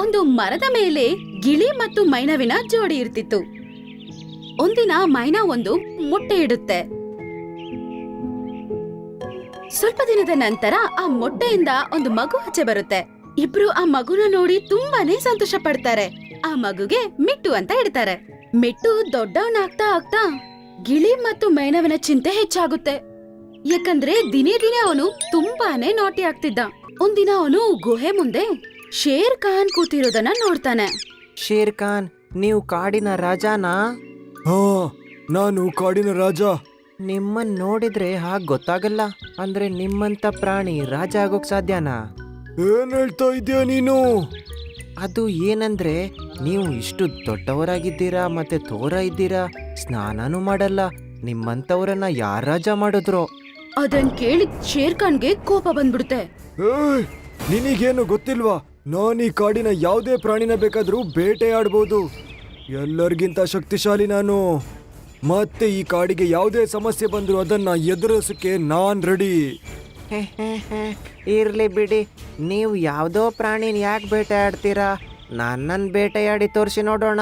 ಒಂದು ಮರದ ಮೇಲೆ ಗಿಳಿ ಮತ್ತು ಮೈನವಿನ ಜೋಡಿ ಇರ್ತಿತ್ತು. ಒಂದಿನ ಮೈನಾ ಒಂದು ಮೊಟ್ಟೆ ಇಡುತ್ತೆ. ಸ್ವಲ್ಪ ದಿನದ ನಂತರ ಆ ಮೊಟ್ಟೆಯಿಂದ ಒಂದು ಮಗು ಆಚೆ ಬರುತ್ತೆ. ಇಬ್ರು ಆ ಮಗುನ ನೋಡಿ ತುಂಬಾನೇ ಸಂತೋಷ ಪಡ್ತಾರೆ. ಆ ಮಗುಗೆ ಮಿಟ್ಟು ಅಂತ ಇಡ್ತಾರೆ. ಮಿಟ್ಟು ದೊಡ್ಡವನಾಗ್ತಾ ಆಗ್ತಾ ಗಿಳಿ ಮತ್ತು ಮೈನವಿನ ಚಿಂತೆ ಹೆಚ್ಚಾಗುತ್ತೆ. ಯಾಕಂದ್ರೆ ದಿನೇ ದಿನೇ ಅವನು ತುಂಬಾನೇ ನಾಟಿ ಆಗ್ತಿದ್ದ. ಒಂದಿನ ಅವನು ಗುಹೆ ಮುಂದೆ ಶೇರ್ ಖಾನ್ ಕೂತಿರೋದನ್ನ ನೋಡ್ತಾನೆ. ಶೇರ್ ಖಾನ್, ನೀವು ಕಾಡಿನ ರಾಜಾನಾ? ಹಾ, ನಾನು ಕಾಡಿನ ರಾಜ. ನಿಮ್ಮನ್ ನೋಡಿದ್ರೆ ಹಾಗೆ ಗೊತ್ತಾಗಲ್ಲ. ಅಂದ್ರೆ ನಿಮ್ಮಂತ ಪ್ರಾಣಿ ರಾಜ ಆಗೋಕ್ ಸಾಧ್ಯನಾ? ಏನ್ ಹೇಳ್ತಾ ಇದ್ಯಾ ನೀನು? ಅದು ಏನಂದ್ರೆ ನೀವು ಇಷ್ಟು ದೊಡ್ಡವರಾಗಿದ್ದೀರಾ ಮತ್ತೆ ತೋರ ಇದ್ದೀರಾ, ಸ್ನಾನನೂ ಮಾಡಲ್ಲ. ನಿಮ್ಮಂತವ್ರನ್ನ ಯಾರ ರಾಜ ಮಾಡಿದ್ರು? ಅದನ್ ಕೇಳಿದ್ ಶೇರ್ ಖಾನ್ಗೆ ಕೋಪ ಬಂದ್ಬಿಡುತ್ತೆ. ಏಯ್, ನಿನಗೇನು ಗೊತ್ತಿಲ್ವಾ? ನಾನೀ ಕಾಡಿನ ಯಾವುದೇ ಪ್ರಾಣಿನ ಬೇಕಾದ್ರೂ ಬೇಟೆಯಾಡ್ಬೋದು. ಎಲ್ಲರಿಗಿಂತ ಶಕ್ತಿಶಾಲಿ ನಾನು. ಮತ್ತೆ ಈ ಕಾಡಿಗೆ ಯಾವುದೇ ಸಮಸ್ಯೆ ಬಂದ್ರು ಅದನ್ನ ಎದುರಿಸಕ್ಕೆ ನಾನ್ ರೆಡಿ. ಇರ್ಲಿ ಬಿಡಿ, ನೀವು ಯಾವ್ದೋ ಪ್ರಾಣಿನ ಯಾಕೆ ಬೇಟೆಯಾಡ್ತೀರಾ? ನನ್ನನ್ನು ಬೇಟೆಯಾಡಿ ತೋರಿಸಿ ನೋಡೋಣ.